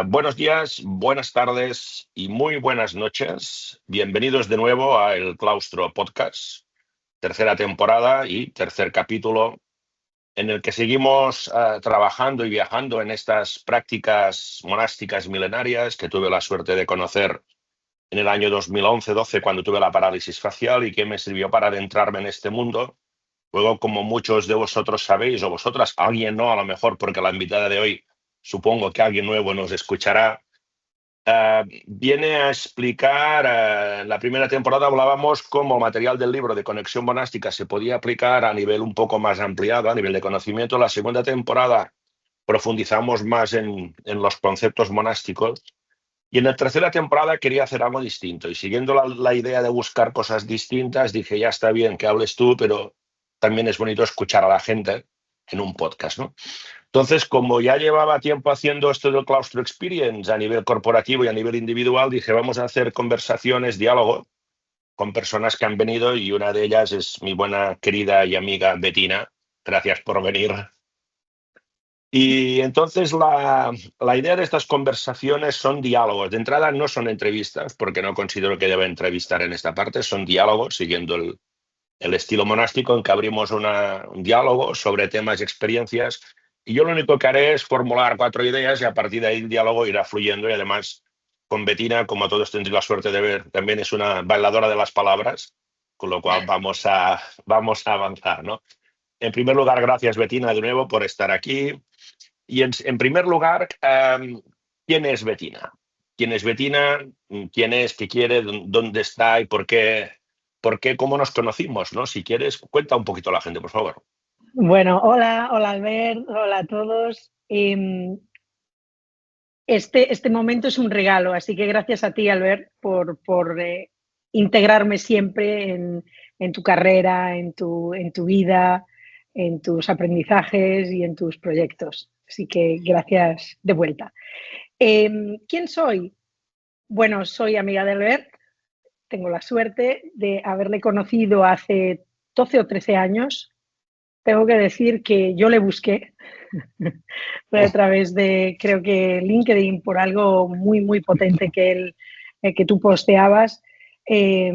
Buenos días, buenas tardes y muy buenas noches. Bienvenidos de nuevo a El Claustro Podcast, tercera temporada y tercer capítulo, en el que seguimos trabajando y viajando en estas prácticas monásticas milenarias que tuve la suerte de conocer en el año 2011-12 cuando tuve la parálisis facial y que me sirvió para adentrarme en este mundo. Luego, como muchos de vosotros sabéis, o vosotras, alguien no, a lo mejor porque la invitada de hoy, supongo que alguien nuevo nos escuchará, viene a explicar, en la primera temporada hablábamos cómo material del libro de Conexión Monástica se podía aplicar a nivel un poco más ampliado, a nivel de conocimiento. La segunda temporada profundizamos más en los conceptos monásticos. Y en la tercera temporada quería hacer algo distinto. Y siguiendo la idea de buscar cosas distintas, dije, ya está bien que hables tú, pero también es bonito escuchar a la gente en un podcast, ¿no? Entonces, como ya llevaba tiempo haciendo esto del Claustro Experience a nivel corporativo y a nivel individual, dije, vamos a hacer conversaciones, diálogo con personas que han venido y una de ellas es mi buena querida y amiga Bettina. Gracias por venir. Y entonces la idea de estas conversaciones son diálogos. De entrada no son entrevistas, porque no considero que deba entrevistar en esta parte, son diálogos siguiendo el estilo monástico en que abrimos un diálogo sobre temas y experiencias. Y yo lo único que haré es formular 4 ideas y a partir de ahí el diálogo irá fluyendo. Y además, con Bettina, como todos tendréis la suerte de ver, también es una bailadora de las palabras, con lo cual vamos a avanzar, ¿no? En primer lugar, gracias, Bettina, de nuevo por estar aquí. Y en primer lugar, ¿quién es Bettina? ¿Quién es Bettina? ¿Quién es? ¿Qué quiere? ¿Dónde está? ¿Y por qué? ¿Cómo nos conocimos? ¿No? Si quieres, cuenta un poquito a la gente, por favor. Bueno, hola Albert, hola a todos. Este momento es un regalo, así que gracias a ti, Albert, por integrarme siempre en tu carrera, en tu vida, en tus aprendizajes y en tus proyectos. Así que gracias de vuelta. ¿Quién soy? Bueno, soy amiga de Albert. Tengo la suerte de haberle conocido hace 12 o 13 años. Tengo que decir que yo le busqué fue a través de, creo que LinkedIn, por algo muy potente que tú posteabas. eh,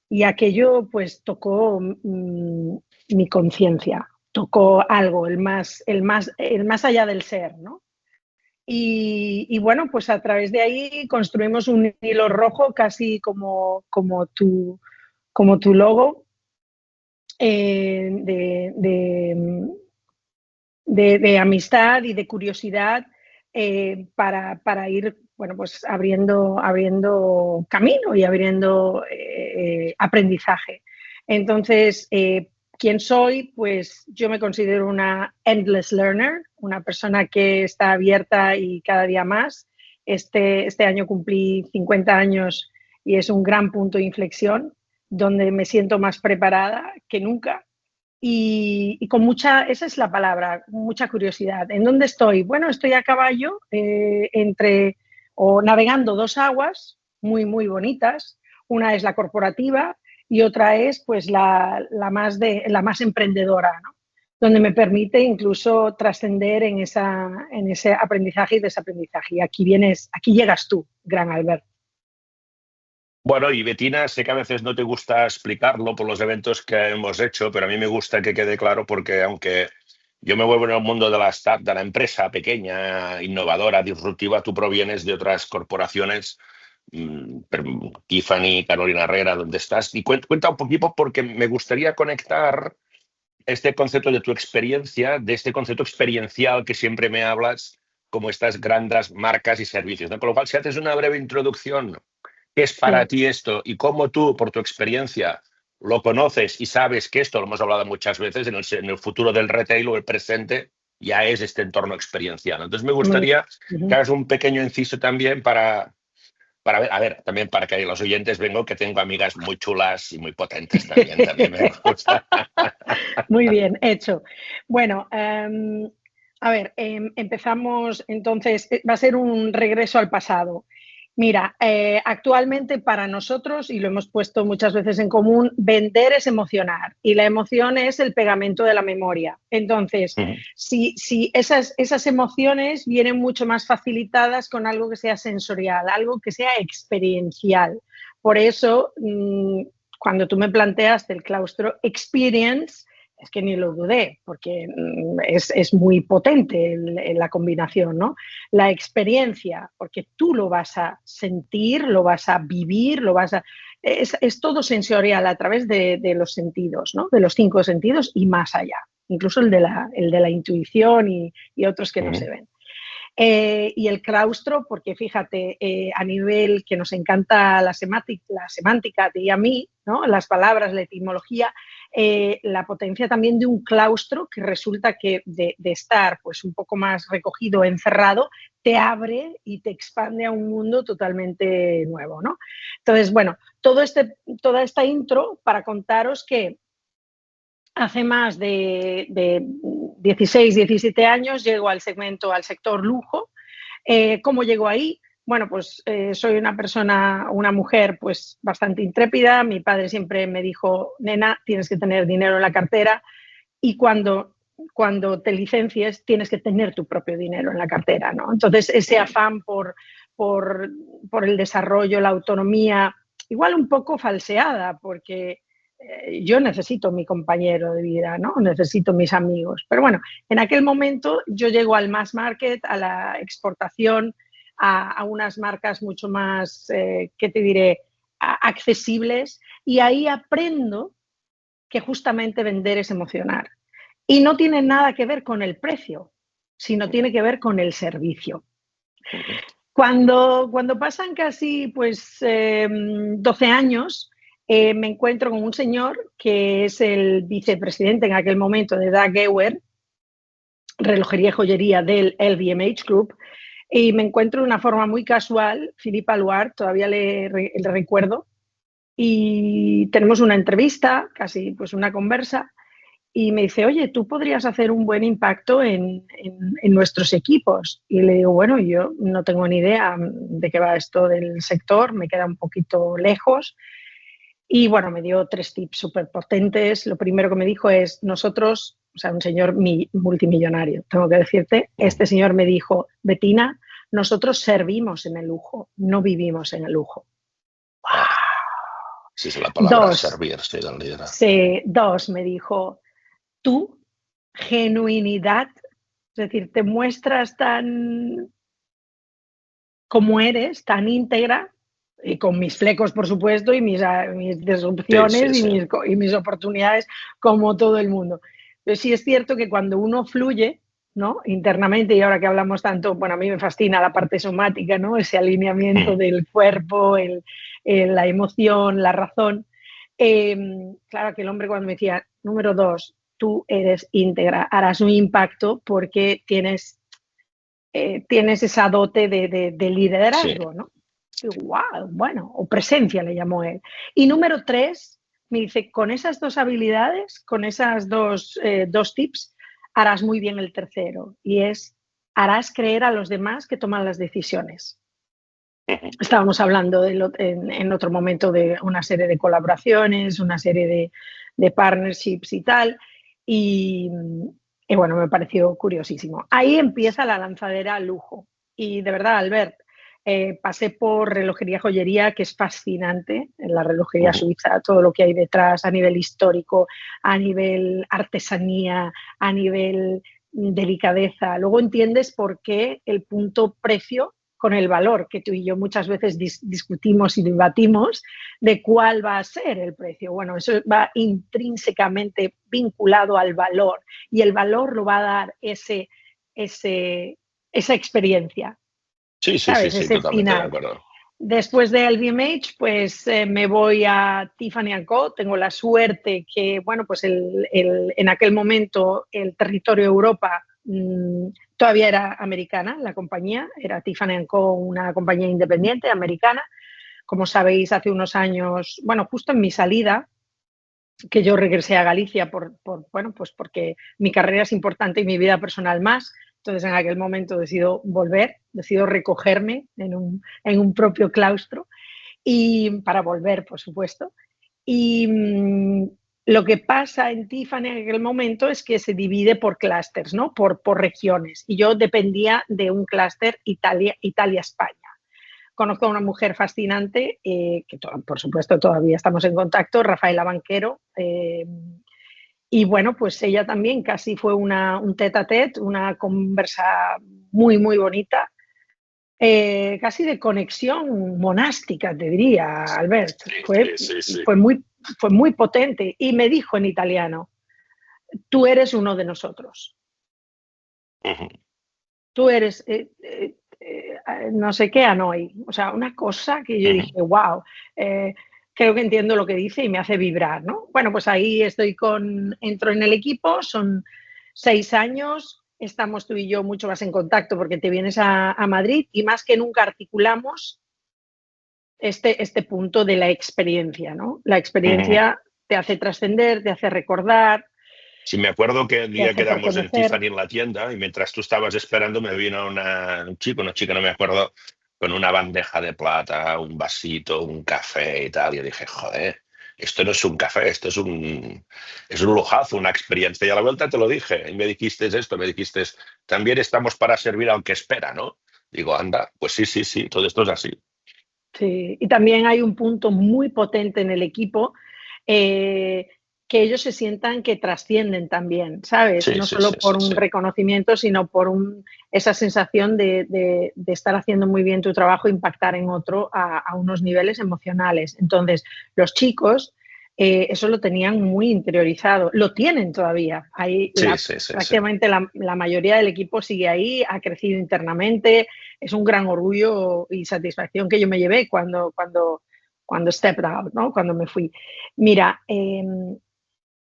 y aquello pues tocó mi conciencia, tocó algo, el más allá del ser, ¿no? Y bueno, pues a través de ahí construimos un hilo rojo casi como tu logo, de amistad y de curiosidad, para ir, bueno, pues abriendo camino y abriendo aprendizaje. Entonces, ¿quién soy? Pues yo me considero una endless learner, una persona que está abierta y cada día más. Este año cumplí 50 años y es un gran punto de inflexión donde me siento más preparada que nunca y con mucha, esa es la palabra, mucha curiosidad. ¿En dónde estoy? Bueno, estoy a caballo o navegando dos aguas muy bonitas. Una es la corporativa y otra es pues la más emprendedora, ¿no? Donde me permite incluso trascender en ese aprendizaje y desaprendizaje. Y aquí llegas tú, gran Albert. Bueno, y Bettina, sé que a veces no te gusta explicarlo por los eventos que hemos hecho, pero a mí me gusta que quede claro porque aunque yo me muevo en el mundo de la startup, de la empresa pequeña, innovadora, disruptiva, tú provienes de otras corporaciones, Tiffany, Carolina Herrera, ¿dónde estás? Y cuenta un poquito porque me gustaría conectar este concepto de tu experiencia, de este concepto experiencial que siempre me hablas, como estas grandes marcas y servicios, ¿no? Con lo cual, si haces una breve introducción, ¿qué es para Sí. ti esto? Y cómo tú, por tu experiencia, lo conoces y sabes que esto, lo hemos hablado muchas veces, en el futuro del retail o el presente, ya es este entorno experiencial. Entonces, me Muy, gustaría que uh-huh. hagas un pequeño inciso también para ver, a ver, también para que los oyentes vengan, que tengo amigas muy chulas y muy potentes también me gusta. Muy bien, hecho. Bueno, a ver, empezamos entonces, va a ser un regreso al pasado. Mira, actualmente para nosotros, y lo hemos puesto muchas veces en común, vender es emocionar y la emoción es el pegamento de la memoria. Entonces, si esas emociones vienen mucho más facilitadas con algo que sea sensorial, algo que sea experiencial. Por eso, cuando tú me planteaste el claustro experience, es que ni lo dudé, porque es muy potente la combinación, ¿no? La experiencia, porque tú lo vas a sentir, lo vas a vivir, es todo sensorial a través de los sentidos, ¿no? De los 5 sentidos y más allá, incluso el de la intuición y otros que no se ven. Y el claustro, porque fíjate, a nivel que nos encanta la semántica a ti y a mí, ¿no? Las palabras, la etimología, la potencia también de un claustro que resulta que de estar pues un poco más recogido, encerrado, te abre y te expande a un mundo totalmente nuevo, ¿no? Entonces, bueno, toda esta intro para contaros que hace más de 16, 17 años llego al sector lujo. ¿Cómo llego ahí? Bueno, pues soy una mujer pues bastante intrépida. Mi padre siempre me dijo, nena, tienes que tener dinero en la cartera y cuando te licencies tienes que tener tu propio dinero en la cartera, ¿no? Entonces, ese afán por el desarrollo, la autonomía, igual un poco falseada, porque yo necesito mi compañero de vida, ¿no? Necesito mis amigos. Pero bueno, en aquel momento yo llego al mass market, a la exportación, a unas marcas mucho más, ¿qué te diré?, accesibles, y ahí aprendo que justamente vender es emocionar. Y no tiene nada que ver con el precio, sino tiene que ver con el servicio. Cuando pasan casi pues 12 años, me encuentro con un señor que es el vicepresidente en aquel momento de Dag Heuer, relojería y joyería del LVMH Group, y me encuentro de una forma muy casual, Philippe Alouard, todavía le recuerdo, y tenemos una entrevista, casi pues una conversa, y me dice, oye, tú podrías hacer un buen impacto en nuestros equipos. Y le digo, bueno, yo no tengo ni idea de qué va esto del sector, me queda un poquito lejos. Y bueno, me dio 3 tips súper potentes. Lo primero que me dijo es, nosotros, o sea, un señor multimillonario, tengo que decirte, este señor me dijo, Bettina, nosotros servimos en el lujo, no vivimos en el lujo. Sí, es la palabra 2, servir, sí, del líder. sí, 2, me dijo, tu genuinidad, es decir, te muestras tan como eres, tan íntegra, y con mis flecos, por supuesto, y mis disrupciones Sí, sí, sí. y mis oportunidades, como todo el mundo. Pero sí es cierto que cuando uno fluye, ¿no?, internamente, y ahora que hablamos tanto, bueno, a mí me fascina la parte somática, ¿no?, ese alineamiento del cuerpo, la emoción, la razón. Claro que el hombre cuando me decía, número 2, tú eres íntegra, harás un impacto porque tienes esa dote de liderazgo, Sí. ¿no? Y, wow, bueno, o presencia le llamó él. Y número 3, me dice, con esas 2 habilidades, con esas dos tips, harás muy bien el tercero, y es, harás creer a los demás que toman las decisiones. Estábamos hablando en otro momento de una serie de colaboraciones, una serie de partnerships y tal, y bueno, me pareció curiosísimo. Ahí empieza la lanzadera al lujo. Y de verdad, Albert, pasé por relojería, joyería, que es fascinante, en la relojería suiza, todo lo que hay detrás a nivel histórico, a nivel artesanía, a nivel delicadeza. Luego entiendes por qué el punto precio con el valor, que tú y yo muchas veces discutimos y debatimos de cuál va a ser el precio. Bueno, eso va intrínsecamente vinculado al valor, y el valor lo va a dar esa experiencia, Sí, sí, sí, ¿sabes? sí, Ese totalmente de final. acuerdo. Después de LVMH, pues me voy a Tiffany & Co. Tengo la suerte que, bueno, pues en aquel momento el territorio Europa todavía era americana, la compañía, era Tiffany & Co., una compañía independiente americana. Como sabéis, hace unos años, bueno, justo en mi salida, que yo regresé a Galicia bueno, pues porque mi carrera es importante y mi vida personal más, Entonces, en aquel momento decido volver, decido recogerme en un propio claustro y para volver, por supuesto. Y lo que pasa en Tiffany en aquel momento es que se divide por clústeres, ¿no? Por regiones. Y yo dependía de un clúster Italia-España. Conozco a una mujer fascinante, que por supuesto todavía estamos en contacto, Rafaela Banquero. Y bueno, pues ella también casi fue un tête-à-tête, una conversa muy, muy bonita. Casi de conexión monástica, te diría, Albert. Fue muy potente y me dijo en italiano, tú eres uno de nosotros. Tú eres, no sé qué, Hanoi. O sea, una cosa que yo dije, wow, creo que entiendo lo que dice y me hace vibrar, ¿no? Bueno, pues ahí entro en el equipo, son 6 años. Estamos tú y yo mucho más en contacto porque te vienes a Madrid y más que nunca articulamos este punto de la experiencia, ¿no? La experiencia te hace trascender, te hace recordar. Sí, me acuerdo que el día quedamos en Tiffany en la tienda y mientras tú estabas esperando me vino una chica, no me acuerdo, con una bandeja de plata, un vasito, un café y tal. Y yo dije, joder, esto no es un café, esto es un lujazo, una experiencia. Y a la vuelta te lo dije y me dijiste esto, me dijiste, también estamos para servir al que espera, ¿no? Digo, anda, pues sí, todo esto es así. Sí, y también hay un punto muy potente en el equipo, que ellos se sientan que trascienden también, ¿sabes? Sí, no solo por un reconocimiento, sino por esa sensación de estar haciendo muy bien tu trabajo, impactar en otro a unos niveles emocionales. Entonces, los chicos eso lo tenían muy interiorizado, lo tienen todavía. Prácticamente la mayoría del equipo sigue ahí, ha crecido internamente. Es un gran orgullo y satisfacción que yo me llevé cuando stepped out, ¿no? Cuando me fui. Mira,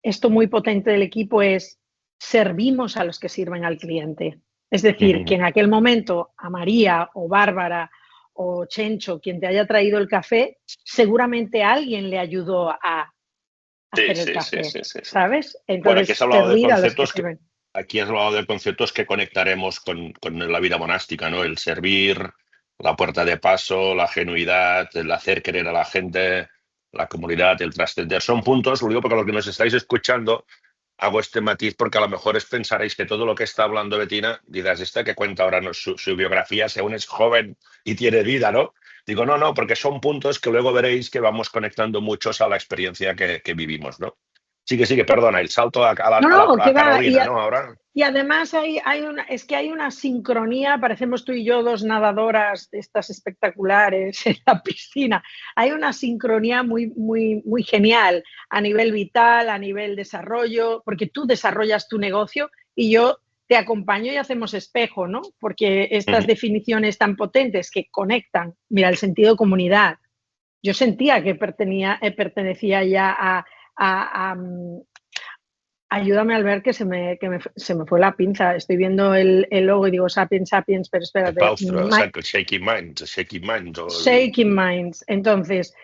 esto muy potente del equipo es servimos a los que sirven al cliente. Es decir, que en aquel momento a María o Bárbara o Chencho, quien te haya traído el café, seguramente alguien le ayudó a hacer el café, ¿sabes? Entonces, bueno, aquí has hablado de conceptos que aquí has hablado de conceptos que conectaremos con la vida monástica, ¿no? El servir, la puerta de paso, la genuidad, el hacer querer a la gente, la comunidad, el trascender. Son puntos, lo digo porque los que nos estáis escuchando, hago este matiz porque a lo mejor pensaréis que todo lo que está hablando Bettina, dirás, esta que cuenta ahora su biografía, si aún es joven y tiene vida, ¿no? Digo, no, porque son puntos que luego veréis que vamos conectando muchos a la experiencia que vivimos, ¿no? Sigue, perdona, el salto a Carolina, ¿no? Ahora. Y además hay una sincronía, parecemos tú y yo dos nadadoras de estas espectaculares en la piscina. Hay una sincronía muy, muy, muy genial a nivel vital, a nivel desarrollo, porque tú desarrollas tu negocio y yo te acompaño y hacemos espejo, ¿no? Porque estas definiciones tan potentes que conectan, mira, el sentido de comunidad. Yo sentía que pertenecía ya ayúdame al ver que se me fue la pinza. Estoy viendo el logo y digo Sapiens, pero espérate. Shaking Minds. Shaking Minds. Entonces,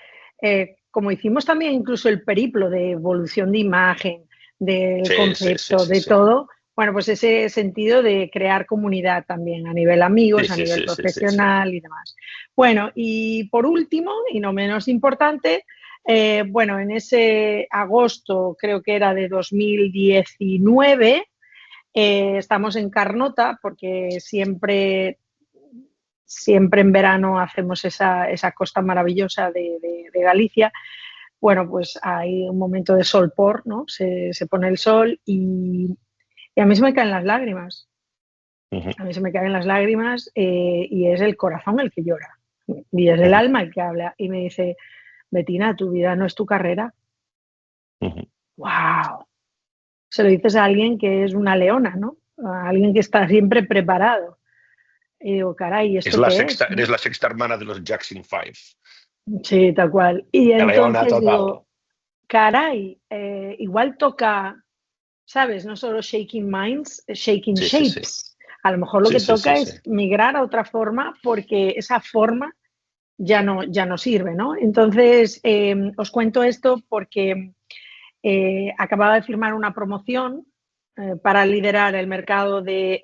como hicimos también incluso el periplo de evolución de imagen, del concepto, de todo, bueno, pues ese sentido de crear comunidad también a nivel amigos, a nivel profesional y demás. Bueno, y por último, y no menos importante, bueno, en ese agosto, creo que era de 2019, estamos en Carnota porque siempre en verano hacemos esa costa maravillosa de Galicia. Bueno, pues hay un momento de solpor, ¿no? Se pone el sol y a mí se me caen las lágrimas. A mí se me caen las lágrimas y es el corazón el que llora y es el alma el que habla y me dice, Bettina, tu vida no es tu carrera. ¡Wow! Se lo dices a alguien que es una leona, ¿no? A alguien que está siempre preparado. Y digo, caray, ¿esto qué es? Eres la sexta hermana de los Jackson 5. Sí, tal cual. Y entonces digo, caray, igual toca, ¿sabes? No solo Shaking Minds, Shaking Shapes. A lo mejor lo que toca es migrar a otra forma porque esa forma ya no sirve, ¿no? Entonces, os cuento esto porque acababa de firmar una promoción para liderar el mercado de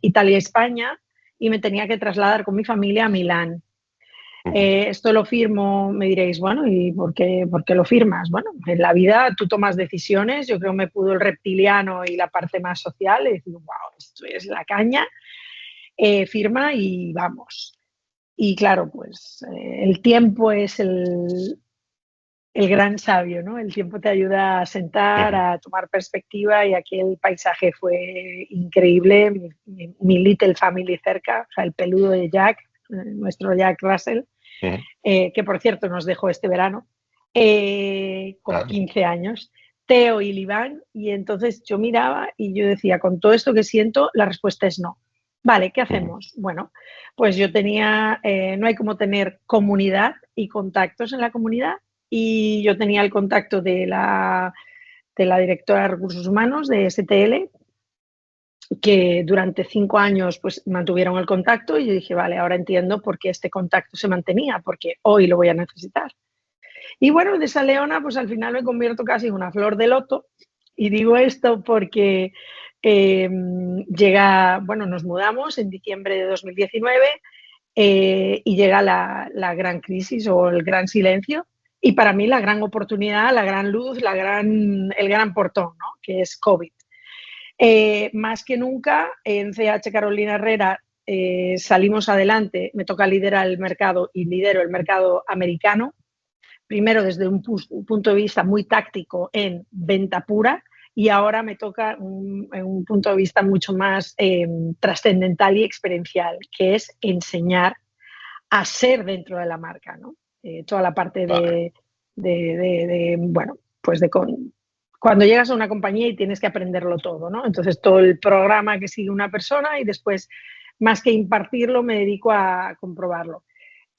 Italia y España y me tenía que trasladar con mi familia a Milán. Esto lo firmo, me diréis, bueno, ¿y por qué lo firmas? Bueno, en la vida tú tomas decisiones, yo creo que me pudo el reptiliano y la parte más social y decir, wow, esto es la caña, firma y vamos. Y claro, pues el tiempo es el gran sabio, ¿no? El tiempo te ayuda a sentar, a tomar perspectiva y aquí el paisaje fue increíble, mi little family cerca, o sea, el peludo de Jack, nuestro Jack Russell, que por cierto nos dejó este verano, con 15 años, Teo y Liván, y entonces yo miraba y yo decía, con todo esto que siento, la respuesta es no. Vale, ¿qué hacemos? Bueno, pues yo tenía, no hay como tener comunidad y contactos en la comunidad, y yo tenía el contacto de la directora de Recursos Humanos de STL, que durante 5 años pues mantuvieron el contacto y yo dije, vale, ahora entiendo por qué este contacto se mantenía, porque hoy lo voy a necesitar. Y bueno, de esa leona pues al final me convierto casi en una flor de loto y digo esto porque nos mudamos en diciembre de 2019 y llega la gran crisis o el gran silencio y para mí la gran oportunidad, la gran luz, el gran portón, ¿no? Que es COVID. Más que nunca, en CH Carolina Herrera salimos adelante, me toca liderar el mercado y lidero el mercado americano, primero desde un punto de vista muy táctico en venta pura y ahora me toca un punto de vista mucho más trascendental y experiencial, que es enseñar a ser dentro de la marca, ¿no? Toda la parte cuando llegas a una compañía y tienes que aprenderlo todo, ¿no? Entonces, todo el programa que sigue una persona y después, más que impartirlo, me dedico a comprobarlo.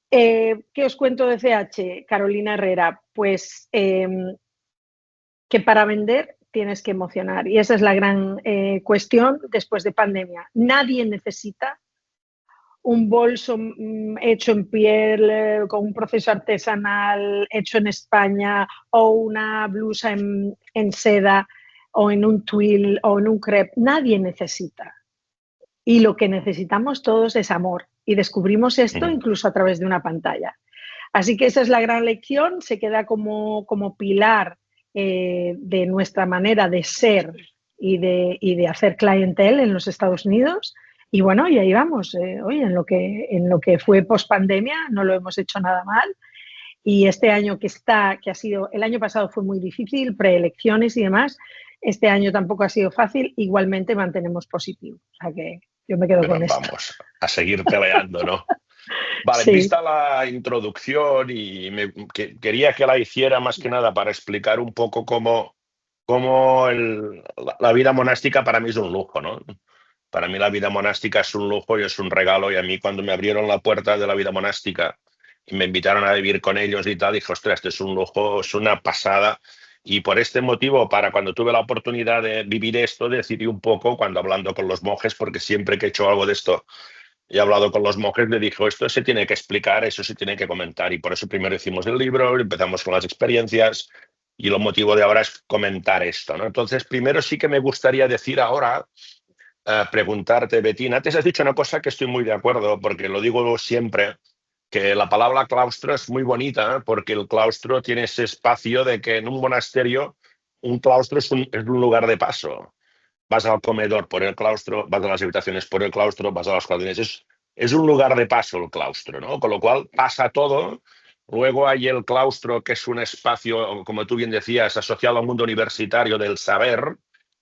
¿Qué os cuento de CH, Carolina Herrera? Pues que para vender tienes que emocionar y esa es la gran cuestión después de pandemia. Nadie necesita un bolso hecho en piel, con un proceso artesanal hecho en España, o una blusa en seda, o en un twill, o en un crepe. Nadie necesita. Y lo que necesitamos todos es amor. Y descubrimos esto incluso a través de una pantalla. Así que esa es la gran lección, se queda como pilar de nuestra manera de ser y de hacer clientele en los Estados Unidos. Y bueno, y ahí vamos. Oye, en lo que fue post-pandemia no lo hemos hecho nada mal. Y este año que ha sido, el año pasado fue muy difícil, preelecciones y demás. Este año tampoco ha sido fácil, igualmente mantenemos positivo. O sea que yo me quedo con esto. Vamos, a seguir peleando, ¿no? Vale, sí. Vista la introducción y quería que la hiciera más que nada para explicar un poco cómo la vida monástica para mí es un lujo, ¿no? Para mí la vida monástica es un lujo y es un regalo, y a mí cuando me abrieron la puerta de la vida monástica y me invitaron a vivir con ellos y tal, dije, ostras, este es un lujo, es una pasada. Y por este motivo, para cuando tuve la oportunidad de vivir esto, decidí un poco, cuando hablando con los monjes, porque siempre que he hecho algo de esto y he hablado con los monjes, le dije, esto se tiene que explicar, eso se tiene que comentar. Y por eso primero hicimos el libro, empezamos con las experiencias y lo motivo de ahora es comentar esto, ¿no? Entonces, primero sí que me gustaría decir ahora, preguntarte, Betina, antes has dicho una cosa que estoy muy de acuerdo, porque lo digo siempre, que la palabra claustro es muy bonita, porque el claustro tiene ese espacio de que en un monasterio un claustro es un lugar de paso. Vas al comedor por el claustro, vas a las habitaciones por el claustro, vas a las jardines. Es un lugar de paso el claustro, ¿no? Con lo cual pasa todo. Luego hay el claustro, que es un espacio, como tú bien decías, asociado al mundo universitario del saber,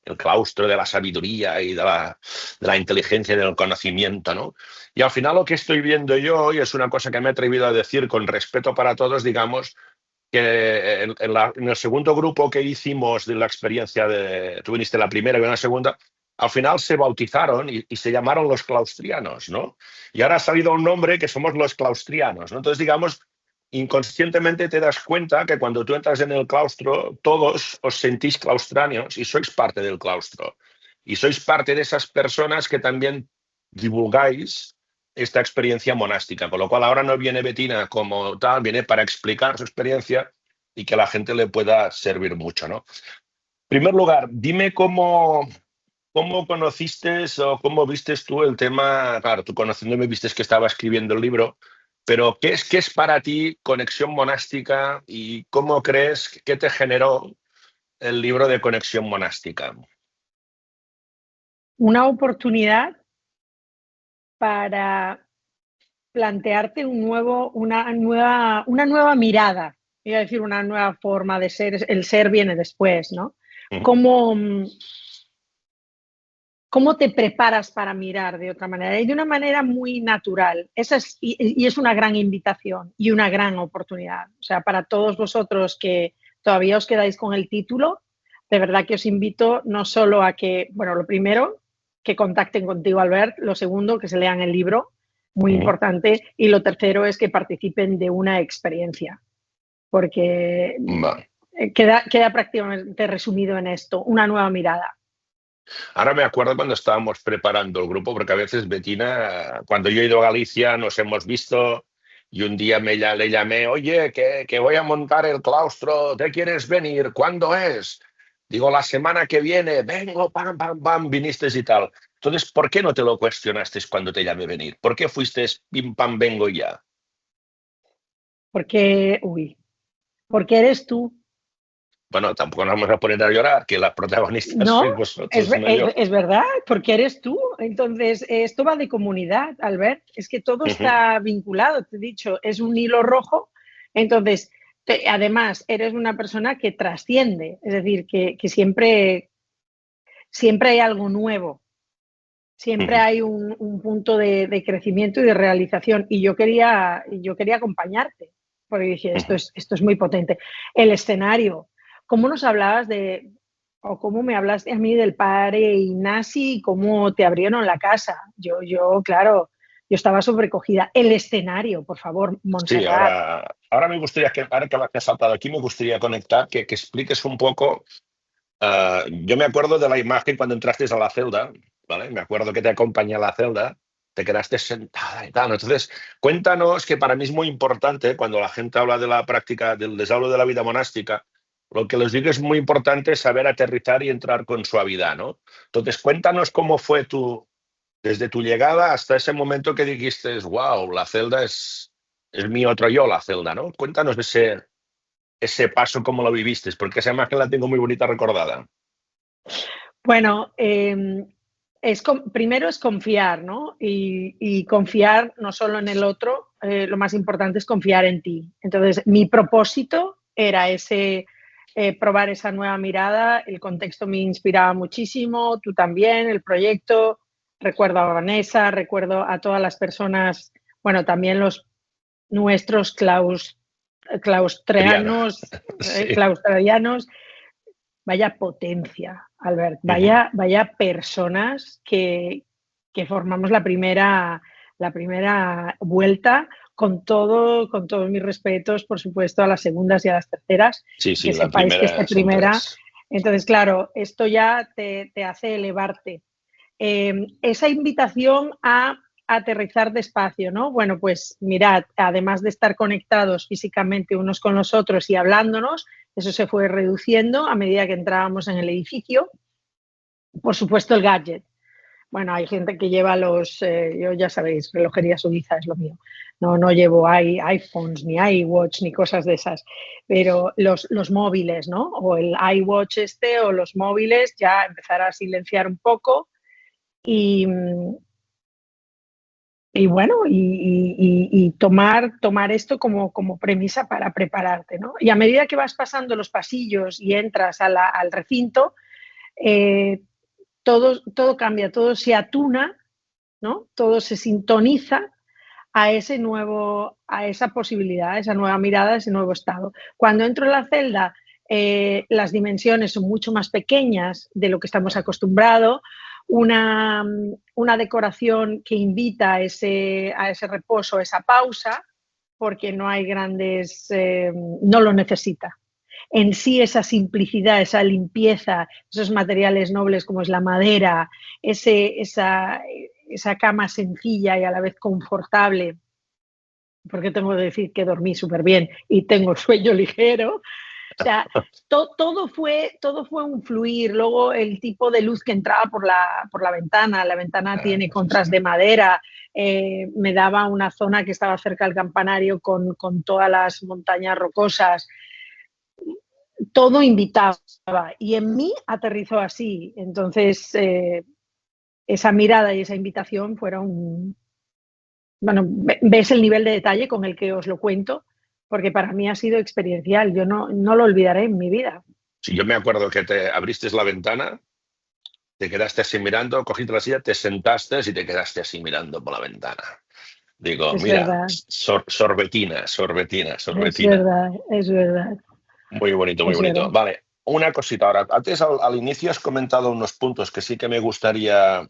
el claustro de la sabiduría y de la inteligencia y del conocimiento, ¿no? Y al final lo que estoy viendo yo, y es una cosa que me he atrevido a decir con respeto para todos, digamos, que en el segundo grupo que hicimos de la experiencia tú viniste la primera y yo en la segunda, al final se bautizaron y se llamaron los claustrianos, ¿no? Y ahora ha salido un nombre que somos los claustrianos, ¿no? Entonces, digamos, inconscientemente te das cuenta que cuando tú entras en el claustro, todos os sentís claustranios y sois parte del claustro. Y sois parte de esas personas que también divulgáis esta experiencia monástica, con lo cual ahora no viene Betina como tal, viene para explicar su experiencia y que a la gente le pueda servir mucho, ¿no? En primer lugar, dime cómo ¿Cómo conociste o cómo vistes tú el tema? Claro, tú conociéndome vistes que estaba escribiendo el libro, pero qué es para ti Conexión Monástica y cómo crees que te generó el libro de Conexión Monástica? Una oportunidad para plantearte una nueva mirada. Iba a decir una nueva forma de ser, el ser viene después, ¿no? Ujú. ¿Cómo, cómo te preparas para mirar de otra manera? Y de una manera muy natural. Y es una gran invitación y una gran oportunidad. O sea, para todos vosotros que todavía os quedáis con el título, de verdad que os invito no solo a que, bueno, lo primero, que contacten contigo, Albert. Lo segundo, que se lean el libro, muy Ujú. importante. Y lo tercero es que participen de una experiencia, porque Vale. queda prácticamente resumido en esto, una nueva mirada. Ahora me acuerdo cuando estábamos preparando el grupo, porque a veces Betina, cuando yo he ido a Galicia, nos hemos visto y un día le llamé, oye, que voy a montar el claustro, ¿te quieres venir? ¿Cuándo es? Digo, la semana que viene, vengo, pam, pam, pam, viniste y tal. Entonces, ¿por qué no te lo cuestionaste cuando te llamé venir? ¿Por qué fuiste pim, pam, vengo ya? Porque eres tú. Bueno, tampoco nos vamos a poner a llorar, que la protagonista No, sois vosotros, no yo. es verdad, porque eres tú. Entonces, esto va de comunidad, Albert. Es que todo Ujú, está vinculado, te he dicho, es un hilo rojo. Entonces, además, eres una persona que trasciende, es decir, que siempre hay algo nuevo, siempre ujú, hay un punto de crecimiento y de realización. Y yo quería acompañarte, porque dije, ujú. esto es muy potente. El escenario, ¿cómo nos hablabas de, o cómo me hablaste a mí del padre Ignasi y cómo te abrieron la casa? Claro, yo estaba sobrecogida. El escenario, por favor, Sí, Montserrat. ahora me gustaría ahora que has saltado aquí, me gustaría conectar, que expliques un poco. Yo me acuerdo de la imagen cuando entraste a la celda, ¿vale? Me acuerdo que te acompañé a la celda, te quedaste sentada y tal. Entonces, cuéntanos, que para mí es muy importante cuando la gente habla de la práctica, les hablo de la vida monástica, lo que les digo es muy importante saber aterrizar y entrar con suavidad, ¿no? Entonces, cuéntanos cómo fue desde tu llegada hasta ese momento que dijiste, wow, la celda es mi otro yo, la celda, ¿no? Cuéntanos ese paso, cómo lo viviste, porque esa imagen la tengo muy bonita recordada. Bueno, primero es confiar, ¿no? Y confiar no solo en el otro, lo más importante es confiar en ti. Entonces, mi propósito era ese, probar esa nueva mirada. El contexto me inspiraba muchísimo, tú también, el proyecto. Recuerdo a Vanessa, recuerdo a todas las personas, bueno, también los nuestros Triana. Sí. claustradianos. Vaya potencia, Albert, Ujú. vaya personas que formamos la primera vuelta, con todos mis respetos, por supuesto, a las segundas y a las terceras, Sí, que sí, la sepáis que esta primera siempre primera, es. entonces, claro, esto ya te hace elevarte. Esa invitación a aterrizar despacio, ¿no? Bueno, pues mirad, además de estar conectados físicamente unos con los otros y hablándonos, eso se fue reduciendo a medida que entrábamos en el edificio. Por supuesto, el gadget. Bueno, hay gente que lleva yo ya sabéis, relojería suiza es lo mío. No llevo iPhones, ni iWatch, ni cosas de esas. Pero los móviles, ¿no? O el iWatch o los móviles, ya empezar a silenciar un poco y, y bueno, y tomar esto como premisa para prepararte, ¿no? Y a medida que vas pasando los pasillos y entras al recinto, eh, todo cambia, todo se atuna, ¿no? Todo se sintoniza a esa posibilidad, a esa nueva mirada, a ese nuevo estado. Cuando entro en la celda, las dimensiones son mucho más pequeñas de lo que estamos acostumbrados, una, una decoración que invita a ese reposo, a esa pausa, porque no hay no lo necesita. En sí esa simplicidad, esa limpieza, esos materiales nobles como es la madera, esa cama sencilla y a la vez confortable, porque tengo que decir que dormí súper bien y tengo sueño ligero, O sea, todo fue un fluir. Luego el tipo de luz que entraba por la ventana. La ventana tiene Sí, sí. contras de madera. Me daba una zona que estaba cerca del campanario con todas las montañas rocosas. Todo invitaba. Y en mí aterrizó así. Entonces, esa mirada y esa invitación fueron... Bueno, ves el nivel de detalle con el que os lo cuento, porque para mí ha sido experiencial. Yo no lo olvidaré en mi vida. Sí, yo me acuerdo que te abriste la ventana, te quedaste así mirando, cogiste la silla, te sentaste y te quedaste así mirando por la ventana. Digo, Es mira, verdad, sorbetina, sorbetina, es sorbetina. verdad, es verdad, Muy bonito, muy es bonito. verdad. Vale, una cosita ahora. Antes al inicio has comentado unos puntos que sí que me gustaría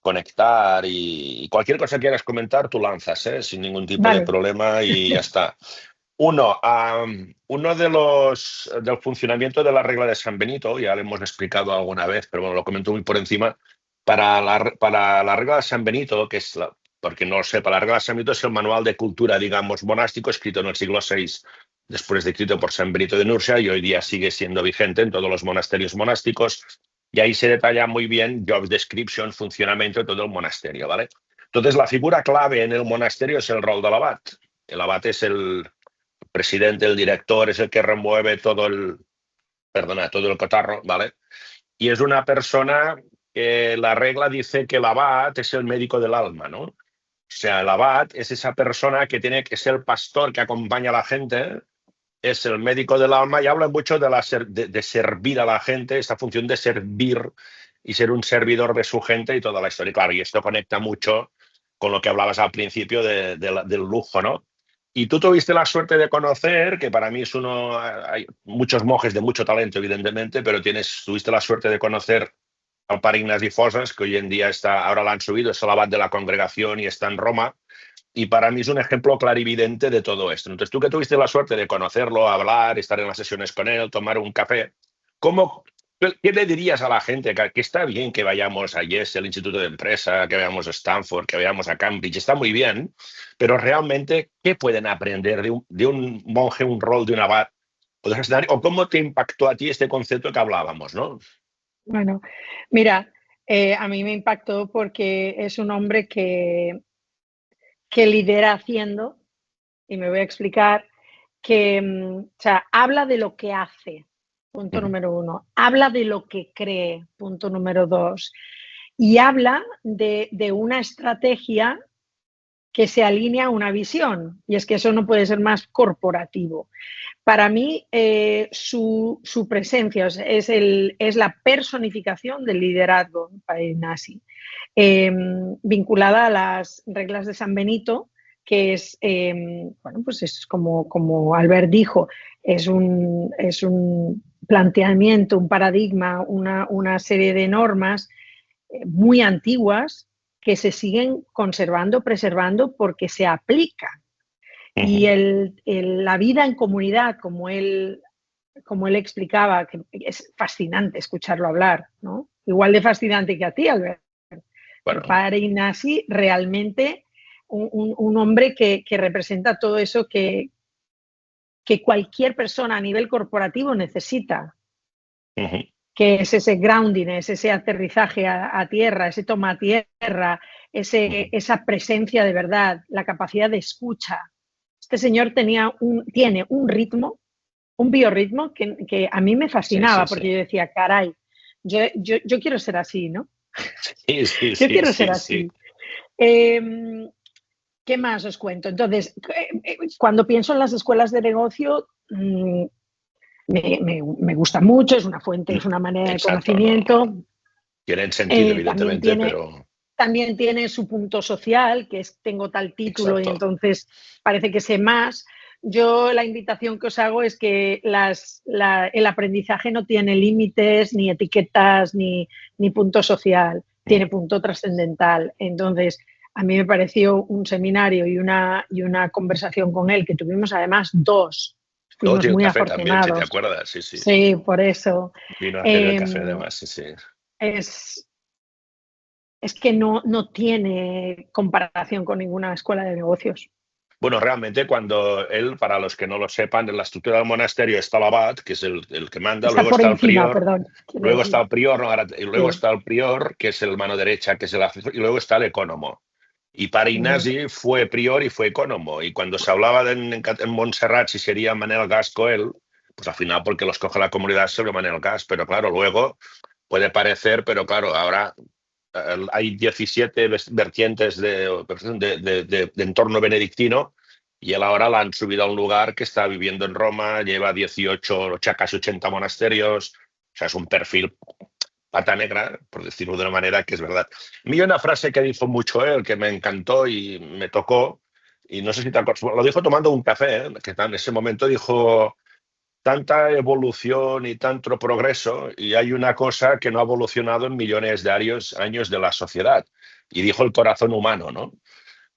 conectar y cualquier cosa que quieras comentar, tú lanzas, ¿eh? Sin ningún tipo de Vale, problema y ya está. Uno de del funcionamiento de la regla de San Benito, ya lo hemos explicado alguna vez, pero bueno, lo comento muy por encima. Para la regla de San Benito, que es porque no lo sepa, la regla de San Benito es el manual de cultura, digamos, monástico, escrito en el siglo VI, después de escrito por San Benito de Nursia, y hoy día sigue siendo vigente en todos los monasterios monásticos. Y ahí se detalla muy bien job description, funcionamiento de todo el monasterio, ¿vale? Entonces, la figura clave en el monasterio es el rol del abad. El abad es el presidente, el director, es el que remueve todo el cotarro, ¿vale? Y es una persona que la regla dice que el abad es el médico del alma, ¿no? O sea, el abad es esa persona que tiene que ser el pastor que acompaña a la gente, es el médico del alma y habla mucho de servir a la gente, esta función de servir y ser un servidor de su gente y toda la historia. Claro, y esto conecta mucho con lo que hablabas al principio del lujo, ¿no? Y tú tuviste la suerte de conocer, que para mí es uno, hay muchos monjes de mucho talento, evidentemente, pero tuviste la suerte de conocer al Padre Ignasi Fosas, que hoy en día está, ahora lo han subido, es el abad de la congregación y está en Roma. Y para mí es un ejemplo clarividente de todo esto. Entonces, tú que tuviste la suerte de conocerlo, hablar, estar en las sesiones con él, tomar un café, ¿qué le dirías a la gente? Que está bien que vayamos a Yes, el Instituto de Empresa, que vayamos a Stanford, que vayamos a Cambridge, está muy bien, pero realmente, ¿qué pueden aprender de un monje, un rol de un abad? ¿O cómo te impactó a ti este concepto que hablábamos, no? bueno, mira, a mí me impactó porque es un hombre que lidera haciendo, y me voy a explicar, que o sea, habla de lo que hace, punto Ujú, número uno, habla de lo que cree, punto número dos, y habla de una estrategia que se alinea a una visión, y es que eso no puede ser más corporativo. Para mí, su presencia es la personificación del liderazgo para Ignasi, vinculada a las reglas de San Benito, que es, bueno, pues es como Albert dijo, es un planteamiento, un paradigma, una serie de normas muy antiguas que se siguen conservando, preservando porque se aplican. Y ujú. la vida en comunidad, como él explicaba, que es fascinante escucharlo hablar, ¿no? Igual de fascinante que a ti, Albert. El Bueno, padre Ignasi realmente un hombre que representa todo eso que cualquier persona a nivel corporativo necesita, ujú, que es ese grounding, es ese aterrizaje a tierra, ese toma a tierra, ujú. esa presencia de verdad, la capacidad de escucha. Este señor tiene un ritmo, un biorritmo que a mí me Sí, sí, fascinaba, sí. porque yo decía, caray, yo quiero ser así, ¿no? Sí, sí, Yo sí, quiero ser sí, sí. así. Eh, ¿Qué más os cuento? Entonces, cuando pienso en las escuelas de negocio, me gusta mucho, es una fuente, es una manera de Exacto, no. conocimiento. Tienen sentido, Eh, también, evidentemente, tiene, pero también tiene su punto social, que es tengo tal título y exacto. entonces parece que sé más. Yo la invitación que os hago es que el aprendizaje no tiene límites, ni etiquetas, ni punto social, tiene punto trascendental. Entonces, a mí me pareció un seminario y una conversación con él, que tuvimos además dos, Oye, fuimos el muy café también, si te afortunados. acuerdas, sí, sí. Sí, por eso. Vino a hacer el Eh, café además, sí, sí. es, es que no tiene comparación con ninguna escuela de negocios. Bueno, realmente cuando él, para los que no lo sepan, en la estructura del monasterio está el abad, que es el que manda, Está luego por está el encima, prior, perdón, quiero luego está decir. el prior, no, y luego Sí. está el prior, que es el mano derecha, que es el asesor, y luego está el ecónomo. Y para Ujú. Ignasi fue prior y fue ecónomo. Y cuando se hablaba en Montserrat si sería Manel Gasco él, pues al final porque los coge la comunidad sobre Manel Gas, pero claro, luego puede parecer, pero claro, ahora hay 17 vertientes de entorno benedictino y él ahora la han subido a un lugar que está viviendo en Roma, lleva 18, casi 80 monasterios, o sea, es un perfil pata negra, por decirlo de una manera que es verdad. A mí hay una frase que dijo mucho él, que me encantó y me tocó, y no sé si te acuerdas, lo dijo tomando un café, que en ese momento dijo, tanta evolución y tanto progreso, y hay una cosa que no ha evolucionado en millones de años de la sociedad, y dijo el corazón humano, ¿no?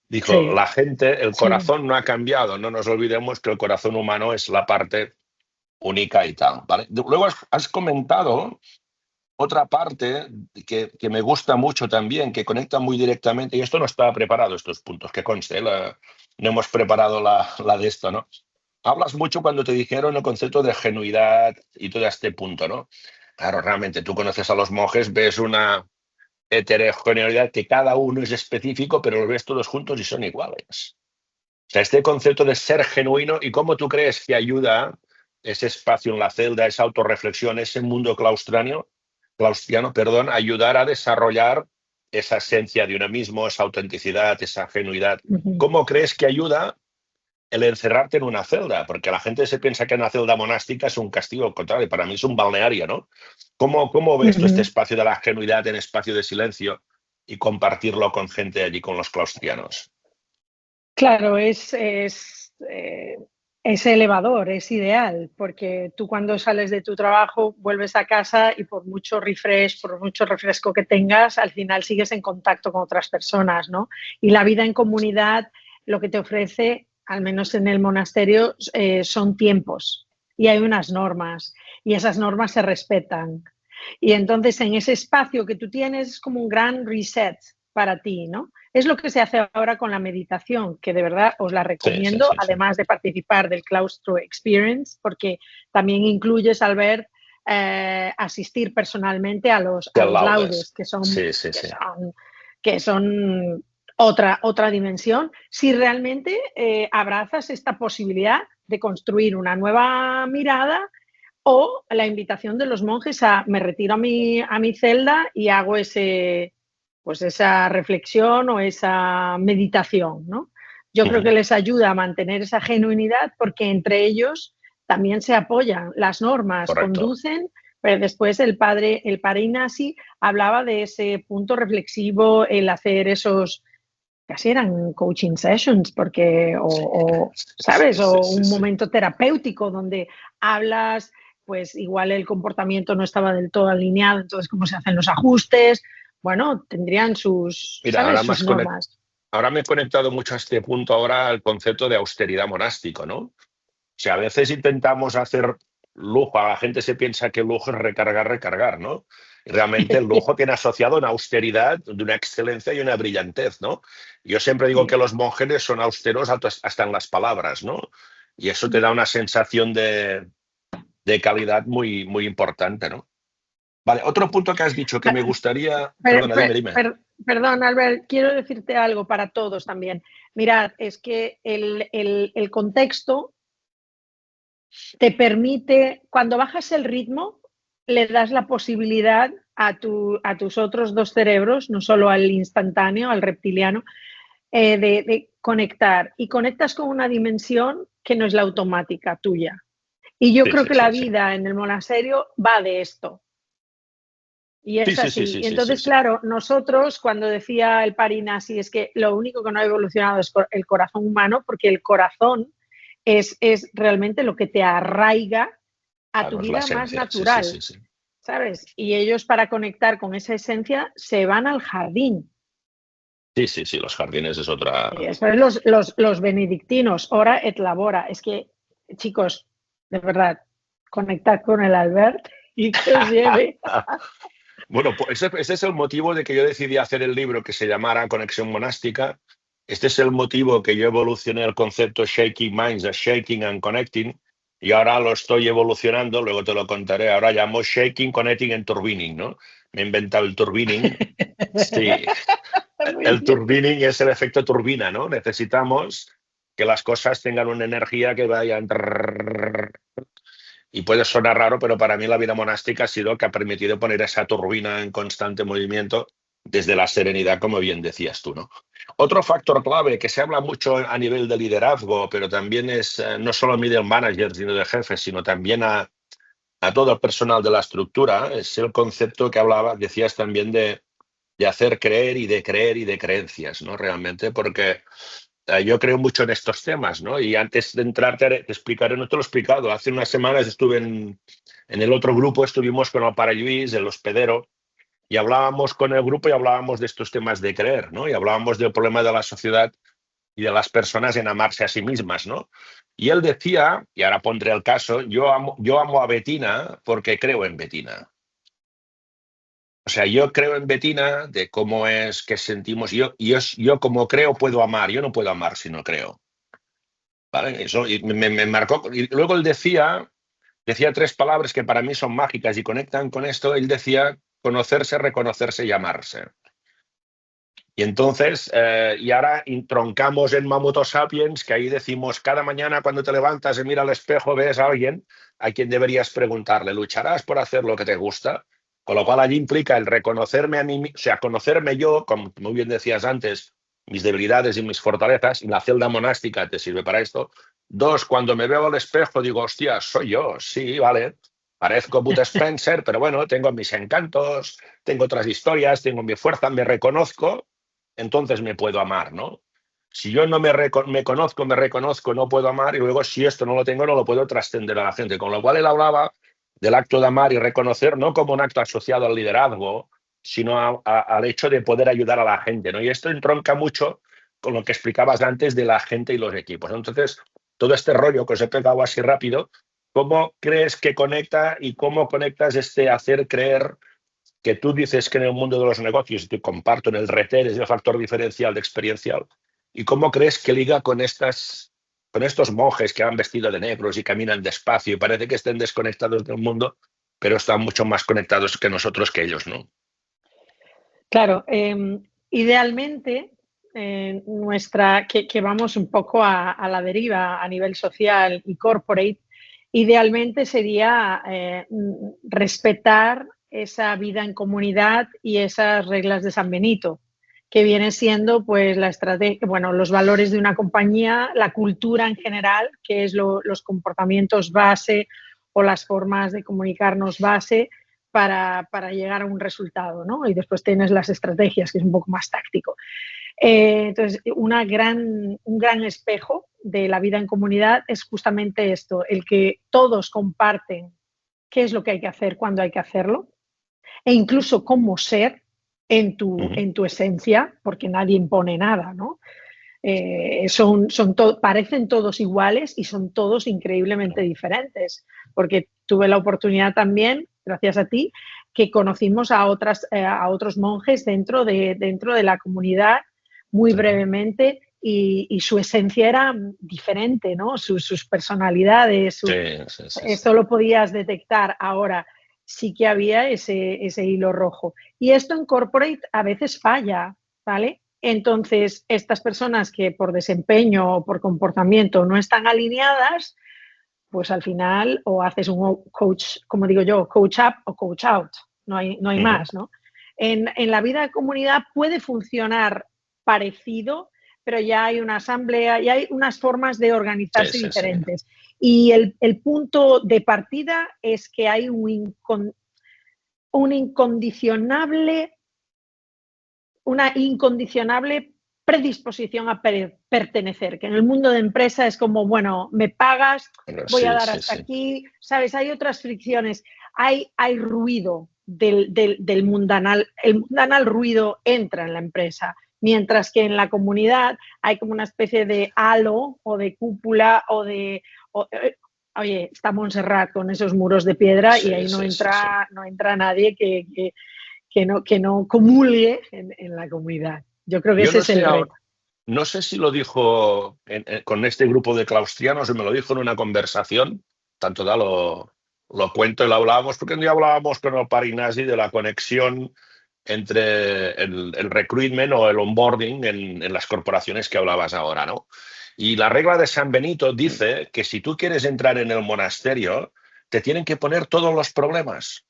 Dijo, Sí, la gente, el sí. corazón no ha cambiado, no nos olvidemos que el corazón humano es la parte única y tal, ¿vale? Luego has comentado otra parte que me gusta mucho también, que conecta muy directamente, y esto no estaba preparado, estos puntos, que conste, no hemos preparado la de esto, ¿no? Hablas mucho cuando te dijeron el concepto de genuidad y todo este punto, ¿no? Claro, realmente tú conoces a los monjes, ves una heterogeneidad que cada uno es específico, pero los ves todos juntos y son iguales. O sea, este concepto de ser genuino y cómo tú crees que ayuda ese espacio en la celda, esa autorreflexión, ese mundo claustriano, perdón, ayudar a desarrollar esa esencia de uno mismo, esa autenticidad, esa genuidad. Ujú, ¿Cómo crees que ayuda el encerrarte en una celda? Porque la gente se piensa que una celda monástica es un castigo, al contrario, para mí es un balneario, ¿no? ¿Cómo ves tú este ujú. espacio de la genuidad en espacio de silencio y compartirlo con gente allí, con los claustrianos? Claro, es elevador, es ideal, porque tú cuando sales de tu trabajo vuelves a casa y por mucho refresh, por mucho refresco que tengas, al final sigues en contacto con otras personas, ¿no? Y la vida en comunidad lo que te ofrece, al menos en el monasterio, son tiempos y hay unas normas y esas normas se respetan. Y entonces en ese espacio que tú tienes es como un gran reset para ti, ¿no? Es lo que se hace ahora con la meditación, que de verdad os la Sí, sí, recomiendo, sí, sí. además de participar del Claustro Experience, porque también incluyes al ver asistir personalmente Te a los laudes. laudes, que son, Sí, sí, que sí. son, que son otra dimensión, si realmente abrazas esta posibilidad de construir una nueva mirada o la invitación de los monjes a me retiro a mi celda y hago pues esa reflexión o esa meditación, ¿no? Yo creo que Ujú. les ayuda a mantener esa genuinidad porque entre ellos también se apoyan, las normas Correcto. conducen, pero después el padre Ignasi hablaba de ese punto reflexivo, el hacer esos, casi eran coaching sessions, porque, Sí, ¿sabes? sí, sí, O sí, un sí. momento terapéutico donde hablas, pues igual el comportamiento no estaba del todo alineado, entonces cómo se hacen los ajustes. Bueno, tendrían sus, Mira, ¿sabes? Sus normas. ahora me he conectado mucho a este punto ahora al concepto de austeridad monástico, ¿no? O sea, a veces intentamos hacer lujo, a la gente se piensa que el lujo es recargar, recargar, ¿no? Y realmente el lujo tiene asociado una austeridad de una excelencia y una brillantez, ¿no? Yo siempre digo que Sí. los monjes son austeros hasta en las palabras, ¿no? Y eso te da una sensación de calidad muy, muy importante, ¿no? Vale, otro punto que has dicho que me gustaría. Per- Perdona, dime, per- dime. per- Perdón, Albert, quiero decirte algo para todos también. Mirad, es que el contexto te permite, cuando bajas el ritmo, le das la posibilidad a tus otros dos cerebros, no solo al instantáneo, al reptiliano, de conectar. Y conectas con una dimensión que no es la automática tuya. Y yo Sí, creo sí, que sí, la sí. vida en el monasterio va de esto. Y Sí, es sí, sí, así. sí, Y sí, sí, entonces, sí. claro, nosotros, cuando decía el Parinasi, es que lo único que no ha evolucionado es el corazón humano, porque el corazón es realmente lo que te arraiga a tu Claro, es la vida más esencia. Sí, sí, natural, sí, sí. ¿sabes? Y ellos para conectar con esa esencia se van al jardín. Sí, sí, sí, los jardines es otra. Y eso es los benedictinos, ora et labora. Es que, chicos, de verdad, conectad con el Albert y que os lleve. Bueno, pues ese es el motivo de que yo decidí hacer el libro que se llamara Conexión Monástica, Este es el motivo que yo evolucioné el concepto Shaking Minds a Shaking and Connecting, y ahora lo estoy evolucionando, luego te lo contaré. Ahora llamo Shaking, Connecting and Turbining, ¿no? Me he inventado el turbining. Sí, Muy el bien. turbining es el efecto turbina, ¿no? Necesitamos que las cosas tengan una energía que vayan. Y puede sonar raro, pero para mí la vida monástica ha sido que ha permitido poner esa turbina en constante movimiento desde la serenidad, como bien decías tú, ¿no? Otro factor clave que se habla mucho a nivel de liderazgo, pero también es no solo middle managers, sino de jefes, sino también a todo el personal de la estructura, es el concepto que hablaba, decías también de hacer creer y de creer y de creencias, ¿no? Realmente, porque yo creo mucho en estos temas, ¿no? Y antes de entrar te explicaré, no te lo he explicado, hace unas semanas estuve en el otro grupo, estuvimos con el Paralluís, el hospedero, y hablábamos con el grupo y hablábamos de estos temas de creer, ¿no? Y hablábamos del problema de la sociedad y de las personas en amarse a sí mismas, ¿no? Y él decía, y ahora pondré el caso, yo amo a Betina porque creo en Betina. O sea, yo creo en Betina de cómo es que sentimos. Yo como creo puedo amar. Yo no puedo amar si no creo. ¿Vale? Eso y me marcó. Y luego él decía tres palabras que para mí son mágicas y conectan con esto. Él decía conocerse, reconocerse y amarse. Y entonces, y ahora entroncamos en Mamuto Sapiens, que ahí decimos, cada mañana cuando te levantas y mira al espejo, ves a alguien a quien deberías preguntarle, ¿lucharás por hacer lo que te gusta? Con lo cual allí implica el reconocerme a mí, o sea, conocerme yo, como muy bien decías antes, mis debilidades y mis fortalezas, y la celda monástica te sirve para esto. Dos, cuando me veo al espejo digo, hostia, soy yo, sí, vale, parezco Bud Spencer, pero bueno, tengo mis encantos, tengo otras historias, tengo mi fuerza, me reconozco, entonces me puedo amar, ¿no? Si yo no me conozco, me reconozco, no puedo amar, y luego si esto no lo tengo, no lo puedo trascender a la gente. Con lo cual él hablaba del acto de amar y reconocer no como un acto asociado al liderazgo, sino al hecho de poder ayudar a la gente, ¿no? Y esto entronca mucho con lo que explicabas antes de la gente y los equipos, ¿no? Entonces, todo este rollo que os he pegado así rápido, ¿cómo crees que conecta y cómo conectas este hacer creer que tú dices que en el mundo de los negocios, y te comparto, en el retail es el factor diferencial de experiencial, y cómo crees que liga con estos monjes que van vestidos de negros y caminan despacio y parece que estén desconectados del mundo, pero están mucho más conectados que nosotros, que ellos, ¿no? Claro, idealmente, que vamos un poco a la deriva a nivel social y corporate, idealmente sería respetar esa vida en comunidad y esas reglas de San Benito, que viene siendo pues la estrategia, bueno, los valores de una compañía, la cultura en general, que es los comportamientos base o las formas de comunicarnos base para llegar a un resultado, ¿no? Y después tienes las estrategias, que es un poco más táctico. Entonces, un gran espejo de la vida en comunidad es justamente esto, el que todos comparten qué es lo que hay que hacer, cuándo hay que hacerlo, e incluso cómo ser en tu esencia, porque nadie impone nada, ¿no? Parecen todos iguales y son todos increíblemente diferentes, porque tuve la oportunidad también, gracias a ti, que conocimos a otros monjes dentro de la comunidad muy brevemente y su esencia era diferente, ¿no? Sus personalidades, Sí, sí, sí, sí. esto lo podías detectar. Ahora sí que había ese hilo rojo. Y esto en corporate a veces falla, ¿vale? Entonces, estas personas que por desempeño o por comportamiento no están alineadas, pues al final o haces un coach, como digo yo, coach up o coach out. No hay más, ¿no? En la vida de comunidad puede funcionar parecido, pero ya hay una asamblea, ya hay unas formas de Sí, organizarse sí, sí. diferentes. Y el punto de partida es que hay un incondicionable una incondicionable predisposición a pertenecer, que en el mundo de empresa es como, bueno, me pagas, Bueno, voy a sí, dar sí, hasta sí. aquí, ¿sabes? Hay otras fricciones, hay ruido del mundanal, el mundanal ruido entra en la empresa, mientras que en la comunidad hay como una especie de halo o de cúpula oye, está Montserrat con esos muros de piedra Sí, y ahí sí, sí, sí. no entra nadie que no comulgue en la comunidad. Yo creo que Yo ese no es sé el ahora, reto. no sé si lo dijo con este grupo de claustrianos o me lo dijo en una conversación, tanto da lo cuento y lo hablábamos, porque un día hablábamos con el Parinasi de la conexión entre el recruitment o el onboarding en las corporaciones que hablabas ahora, ¿no? Y la regla de San Benito dice que si tú quieres entrar en el monasterio, te tienen que poner todos los problemas.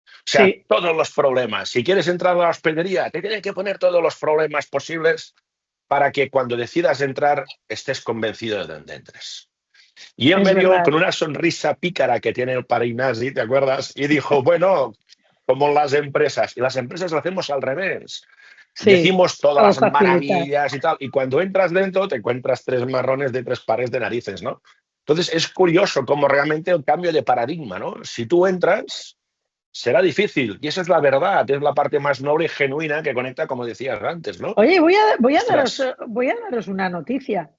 O sea, Sí, todos los problemas. Si quieres entrar a la hospedería, te tienen que poner todos los problemas posibles para que cuando decidas entrar estés convencido de dónde entres. Y él es me dio verdad. con una sonrisa pícara que tiene el Parinasi, ¿te acuerdas? Y dijo, bueno, como las empresas, y las empresas lo hacemos al revés. Sí, Decimos todas todo las facilitar. maravillas y tal, y cuando entras dentro te encuentras tres marrones de tres pares de narices, ¿no? Entonces es curioso cómo realmente el cambio de paradigma, ¿no? Si tú entras, será difícil, y esa es la verdad, es la parte más noble y genuina que conecta, como decías antes, ¿no? Oye, Ostras, voy a daros una noticia.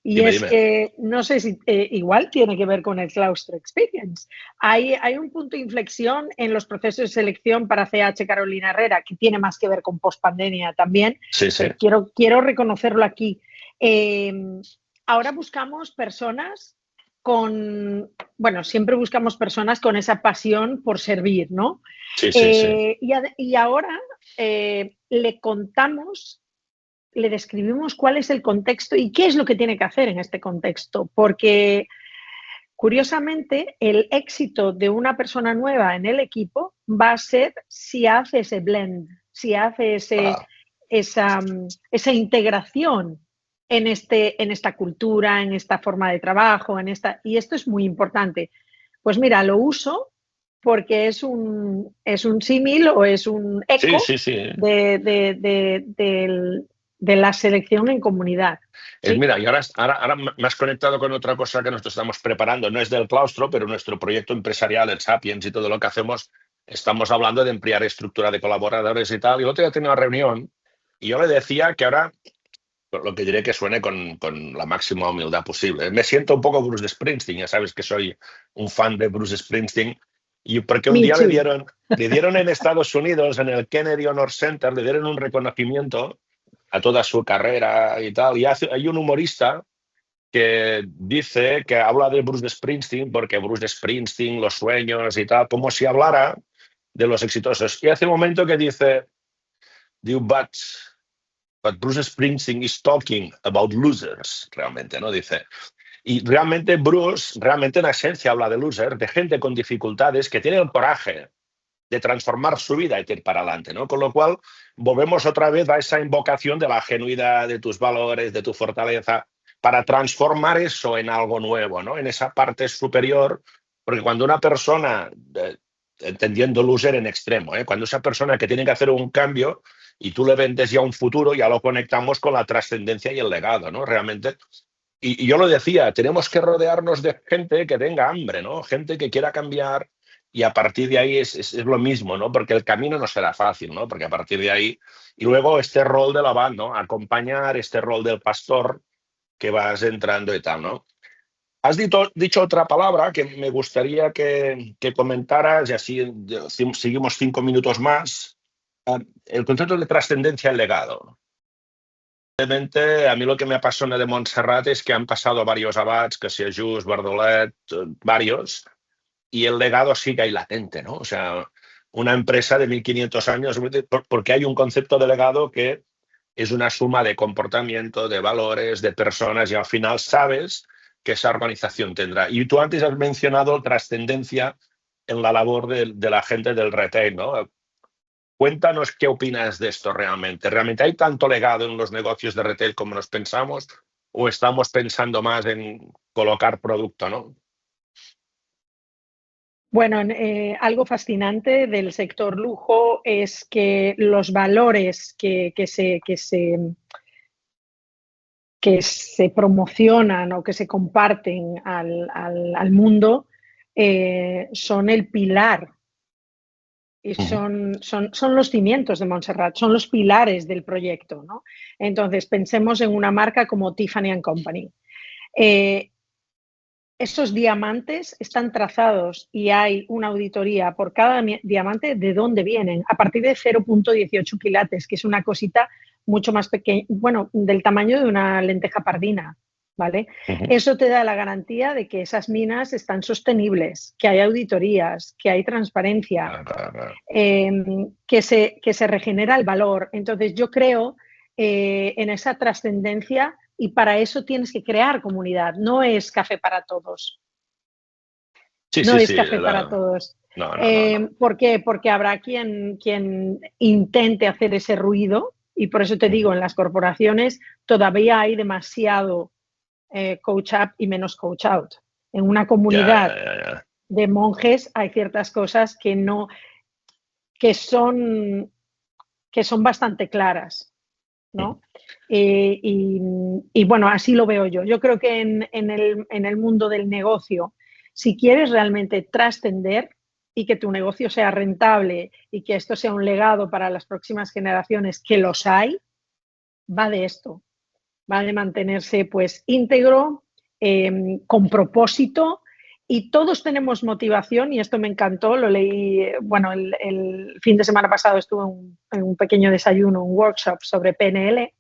Y dime, es dime. que, no sé si igual tiene que ver con el Claustro Experience. Hay un punto de inflexión en los procesos de selección para CH Carolina Herrera, que tiene más que ver con pospandemia también, Sí, sí. pero quiero reconocerlo aquí. Eh, Ahora buscamos personas con, bueno, siempre buscamos personas con esa pasión por servir, ¿no? Sí, sí, sí. Y ahora le contamos, le describimos cuál es el contexto y qué es lo que tiene que hacer en este contexto, porque curiosamente el éxito de una persona nueva en el equipo va a ser si hace ese blend, si hace Ah, esa integración en esta cultura, en esta forma de trabajo, y esto es muy importante. Pues mira, lo uso porque es un símil o es un sí, eco sí, sí. de la selección en comunidad. Sí, Mira, y ahora me has conectado con otra cosa que nosotros estamos preparando. No es del claustro, pero nuestro proyecto empresarial, el Sapiens y todo lo que hacemos, estamos hablando de ampliar estructura de colaboradores y tal. Y el otro día tenía una reunión y yo le decía que ahora, lo que diré que suene con la máxima humildad posible. Me siento un poco Bruce Springsteen, ya sabes que soy un fan de Bruce Springsteen. Y porque un me día too. le dieron en Estados Unidos, en el Kennedy Honor Center, le dieron un reconocimiento a toda su carrera y tal. Y hay un humorista que dice que habla de Bruce Springsteen porque Bruce Springsteen, los sueños y tal, como si hablara de los exitosos. Y hace un momento que dice, but Bruce Springsteen is talking about losers, realmente, ¿no? Dice. Y realmente Bruce, realmente en esencia habla de losers, de gente con dificultades que tiene el coraje de transformar su vida y de ir para adelante, ¿no? Con lo cual, volvemos otra vez a esa invocación de la genuidad, de tus valores, de tu fortaleza, para transformar eso en algo nuevo, ¿no? En esa parte superior, porque cuando una persona, entendiendo loser en extremo, cuando esa persona que tiene que hacer un cambio y tú le vendes ya un futuro, ya lo conectamos con la trascendencia y el legado, ¿no? Realmente. Y yo lo decía, tenemos que rodearnos de gente que tenga hambre, ¿no? Gente que quiera cambiar y a partir de ahí es lo mismo, ¿no? Porque el camino no será fácil, ¿no? Porque a partir de ahí, y luego este rol de la banda, ¿no? Acompañar este rol del pastor que vas entrando y tal, ¿no? Has dicho otra palabra que me gustaría que comentaras y así seguimos 5 minutos más. El concepto de trascendencia y legado. A mí lo que me apasiona de Montserrat es que han pasado varios abats, que sea Just, Bardolet, varios, y el legado sigue ahí latente, ¿no? O sea, una empresa de 1500 años, porque hay un concepto de legado que es una suma de comportamiento, de valores, de personas, y al final sabes que esa organización tendrá. Y tú antes has mencionado trascendencia en la labor de la gente del retail, ¿no? Cuéntanos qué opinas de esto realmente. ¿Realmente hay tanto legado en los negocios de retail como nos pensamos? ¿O estamos pensando más en colocar producto, no? Bueno, algo fascinante del sector lujo es que los valores que se promocionan o que se comparten al mundo son el pilar y Ujú. son los cimientos de Montserrat, son los pilares del proyecto, ¿no? Entonces, pensemos en una marca como Tiffany & Company. Eh, Esos diamantes están trazados y hay una auditoría por cada diamante de dónde vienen, a partir de 0,18 quilates, que es una cosita mucho más pequeñas, bueno, del tamaño de una lenteja pardina, ¿vale? Eso te da la garantía de que esas minas están sostenibles, que hay auditorías, que hay transparencia, que se regenera el valor. Entonces, yo creo en esa trascendencia y para eso tienes que crear comunidad. No es café para todos. Sí, No sí, es sí. café para todos. No. ¿Por qué? Porque habrá quien intente hacer ese ruido y por eso te digo, en las corporaciones todavía hay demasiado coach up y menos coach out. En una comunidad de monjes hay ciertas cosas que son bastante claras, ¿no? Y bueno, así lo veo yo. Yo creo que en el mundo del negocio, si quieres realmente trascender y que tu negocio sea rentable y que esto sea un legado para las próximas generaciones, que los hay, va de esto. Va de mantenerse pues íntegro, con propósito, y todos tenemos motivación y esto me encantó, lo leí, bueno, el fin de semana pasado estuve en un pequeño desayuno, un workshop sobre PNL,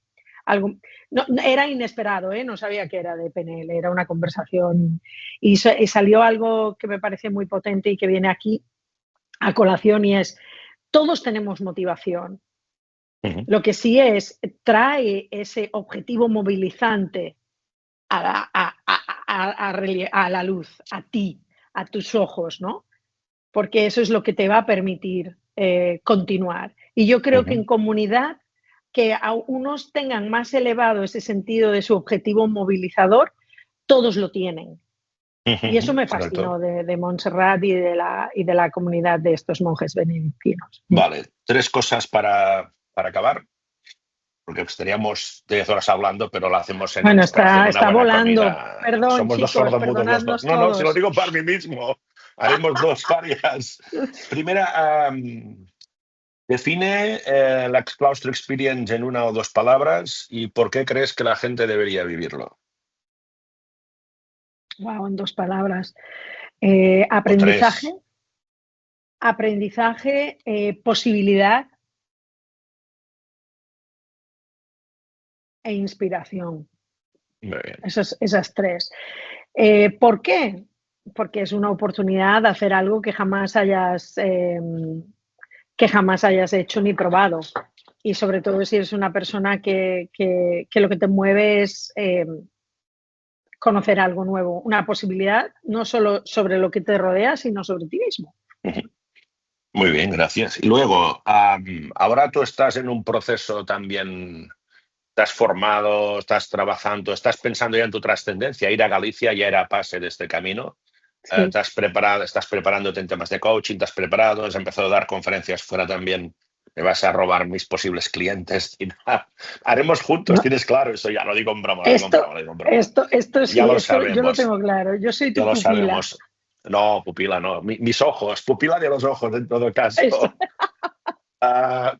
no, era inesperado, no sabía que era de PNL, era una conversación y salió algo que me parece muy potente y que viene aquí a colación y es, todos tenemos motivación. Lo que sí es, trae ese objetivo movilizante a la luz, a ti, a tus ojos, ¿no? Porque eso es lo que te va a permitir continuar. Y yo creo que en comunidad, que a unos tengan más elevado ese sentido de su objetivo movilizador, todos lo tienen. Y eso me fascinó de Montserrat y de la comunidad de estos monjes benedictinos. Vale, 3 cosas para acabar, porque estaríamos 10 horas hablando, pero lo hacemos en bueno, una está buena volando. comida. Perdón, Somos chicos, dos sordomudos los dos. perdonadnos No, todos. se lo digo para mí mismo. Haremos varias. Primera, define la Claustro Experience en 1 o 2 palabras y por qué crees que la gente debería vivirlo. Wow, en 2 palabras. O Aprendizaje. 3. Aprendizaje, posibilidad e inspiración. Muy bien. Esas 3. ¿Por qué? Porque es una oportunidad de hacer algo que jamás hayas hecho ni probado. Y sobre todo si eres una persona que lo que te mueve es conocer algo nuevo, una posibilidad no solo sobre lo que te rodea, sino sobre ti mismo. Muy bien, gracias. Y luego, ahora tú estás en un proceso también, estás formado, estás trabajando, estás pensando ya en tu trascendencia. Ir a Galicia ya era parte de este camino. Sí. Estás preparándote en temas de coaching, estás preparado, has empezado a dar conferencias fuera también. Me vas a robar mis posibles clientes. Y nada. Haremos juntos, No. Tienes claro, eso ya lo digo en broma. Esto sí, Ya lo esto sabemos. Yo lo tengo claro. Yo soy tu Ya lo pupila. sabemos. No, pupila no. Mis ojos, pupila de los ojos en todo caso.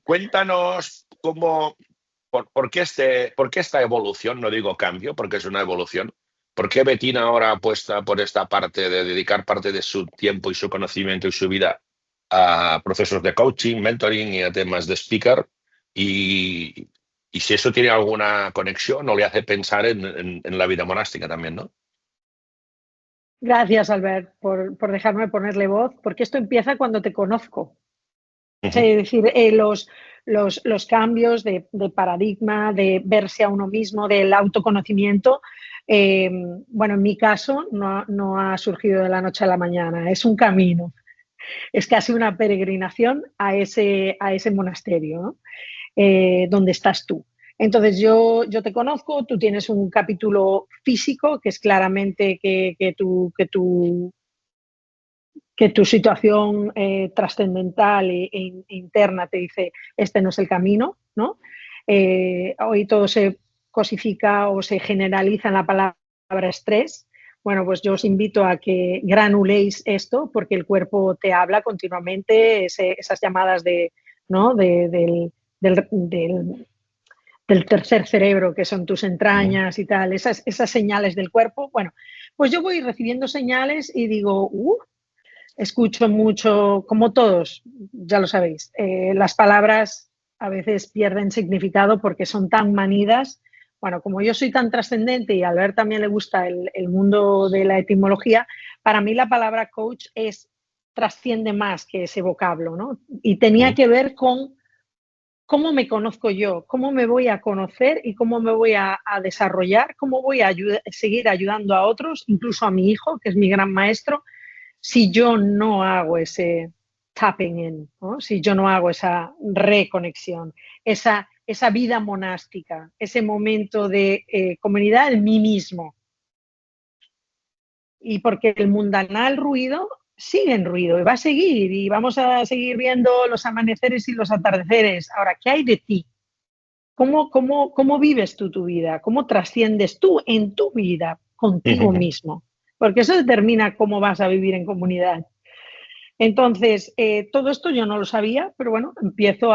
Cuéntanos por qué esta evolución, no digo cambio, porque es una evolución. ¿Por qué Bettina ahora apuesta por esta parte de dedicar parte de su tiempo y su conocimiento y su vida a procesos de coaching, mentoring y a temas de speaker? Y si eso tiene alguna conexión o le hace pensar en la vida monástica también, ¿no? Gracias, Albert, por dejarme ponerle voz, porque esto empieza cuando te conozco. Es decir, los cambios de paradigma, de verse a uno mismo, del autoconocimiento, bueno, en mi caso no ha surgido de la noche a la mañana, es un camino, es casi una peregrinación a ese monasterio, ¿no? Donde estás tú. Entonces yo te conozco, tú tienes un capítulo físico que es claramente que tu situación trascendental e interna te dice este no es el camino, ¿no? Hoy todo se cosifica o se generaliza en la palabra estrés. Bueno, pues yo os invito a que granuléis esto porque el cuerpo te habla continuamente, esas llamadas ¿no? del tercer cerebro, que son tus entrañas y tal, esas señales del cuerpo. Bueno, pues yo voy recibiendo señales y digo, escucho mucho, como todos, ya lo sabéis, las palabras a veces pierden significado porque son tan manidas. Bueno, como yo soy tan trascendente y a Albert también le gusta el mundo de la etimología, para mí la palabra coach trasciende más que ese vocablo, ¿no? Y tenía que ver con cómo me conozco yo, cómo me voy a conocer y cómo me voy a desarrollar, cómo voy a seguir ayudando a otros, incluso a mi hijo, que es mi gran maestro, si yo no hago ese tapping in, ¿no? Si yo no hago esa reconexión, esa vida monástica, ese momento de comunidad en mí mismo. Y porque el mundanal ruido sigue en ruido y va a seguir y vamos a seguir viendo los amaneceres y los atardeceres. Ahora, ¿qué hay de ti? ¿Cómo vives tú tu vida? ¿Cómo trasciendes tú en tu vida contigo mismo? Porque eso determina cómo vas a vivir en comunidad. Entonces, todo esto yo no lo sabía, pero bueno, empiezo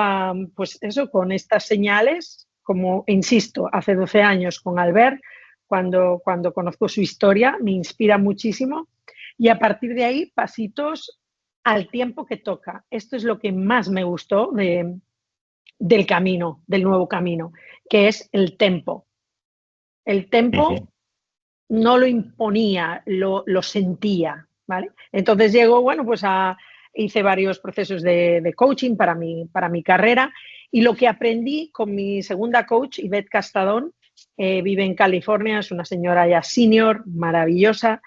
pues eso, con estas señales, como insisto, hace 12 años con Albert, cuando conozco su historia, me inspira muchísimo y a partir de ahí, pasitos al tiempo que toca. Esto es lo que más me gustó del camino, del nuevo camino, que es el tempo. El tempo no lo imponía, lo sentía, ¿vale? Entonces llego, bueno, pues hice varios procesos de coaching para mi carrera y lo que aprendí con mi segunda coach, Ivette Castadón, vive en California, es una señora ya senior, maravillosa,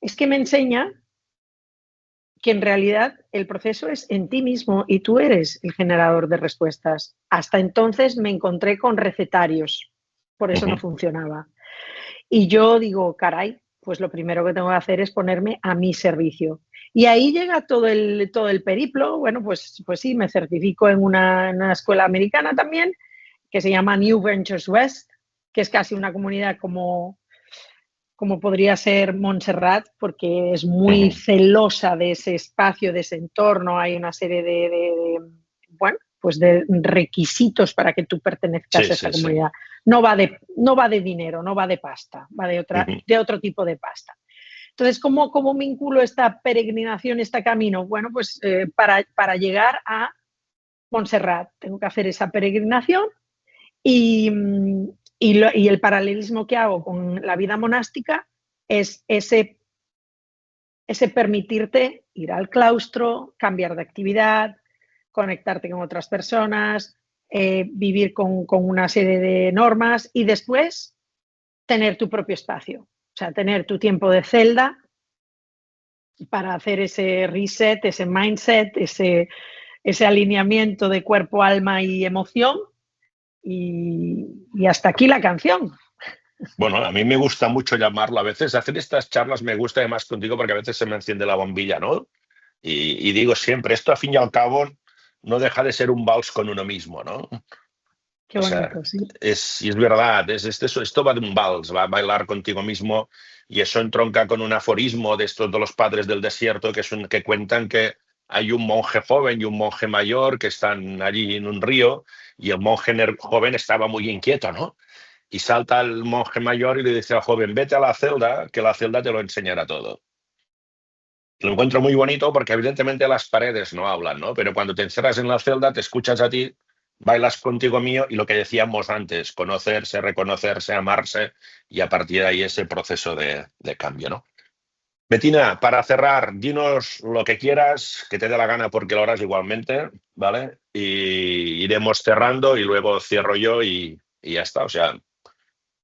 es que me enseña que en realidad el proceso es en ti mismo y tú eres el generador de respuestas. Hasta entonces me encontré con recetarios, por eso no funcionaba. Y yo digo, caray, pues lo primero que tengo que hacer es ponerme a mi servicio. Y ahí llega todo el periplo. Bueno, pues sí, me certifico en una escuela americana también, que se llama New Ventures West, que es casi una comunidad como podría ser Montserrat, porque es muy celosa de ese espacio, de ese entorno. Hay una serie de requisitos para que tú pertenezcas a esa comunidad. Sí. No va de dinero, no va de pasta, va de otro tipo de pasta. Entonces, ¿cómo vinculo esta peregrinación, este camino? Bueno, pues para llegar a Montserrat tengo que hacer esa peregrinación y el paralelismo que hago con la vida monástica es ese permitirte ir al claustro, cambiar de actividad, conectarte con otras personas, vivir con una serie de normas y después tener tu propio espacio. O sea, tener tu tiempo de celda para hacer ese reset, ese mindset, ese alineamiento de cuerpo, alma y emoción. Y hasta aquí la canción. Bueno, a mí me gusta mucho llamarlo a veces. Hacer estas charlas me gusta además contigo porque a veces se me enciende la bombilla, ¿no? Y digo siempre, esto a fin y al cabo no deja de ser un vals con uno mismo, ¿no? Qué bonito, sí. Es verdad, esto va de un vals, va a bailar contigo mismo y eso entronca con un aforismo de estos de los padres del desierto que cuentan que hay un monje joven y un monje mayor que están allí en un río y el monje joven estaba muy inquieto, ¿no? Y salta el monje mayor y le dice al joven, vete a la celda, que la celda te lo enseñará todo. Lo encuentro muy bonito porque evidentemente las paredes no hablan, ¿no? Pero cuando te encierras en la celda, te escuchas a ti, bailas contigo mío y lo que decíamos antes, conocerse, reconocerse, amarse y a partir de ahí ese proceso de cambio, ¿no? Bettina, para cerrar, dinos lo que quieras, que te dé la gana porque lo harás igualmente, ¿vale? Y iremos cerrando y luego cierro yo y ya está. O sea,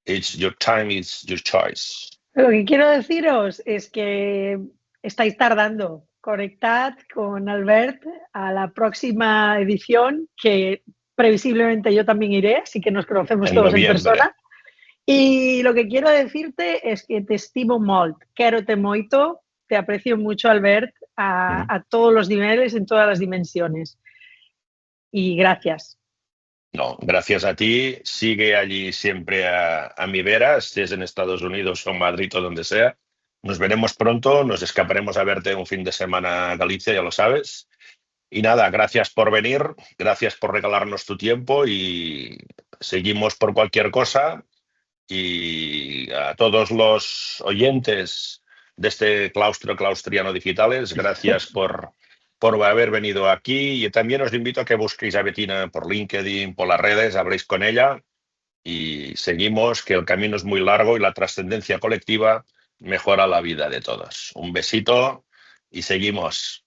it's your time, it's your choice. Lo que quiero deciros es que estáis tardando. Conectad con Albert a la próxima edición, que previsiblemente yo también iré, así que nos conocemos todos en persona. Y lo que quiero decirte es que te estimo molt, quero-te moito, te aprecio mucho, Albert, a todos los niveles, en todas las dimensiones. Y gracias. No, gracias a ti. Sigue allí siempre a mi vera, estés en Estados Unidos o Madrid o donde sea. Nos veremos pronto, nos escaparemos a verte un fin de semana a Galicia, ya lo sabes. Y nada, gracias por venir, gracias por regalarnos tu tiempo y seguimos por cualquier cosa. Y a todos los oyentes de este claustro claustriano digitales, gracias por por haber venido aquí y también os invito a que busquéis a Bettina por LinkedIn, por las redes, habléis con ella y seguimos, que el camino es muy largo y la trascendencia colectiva mejora la vida de todos. Un besito y seguimos.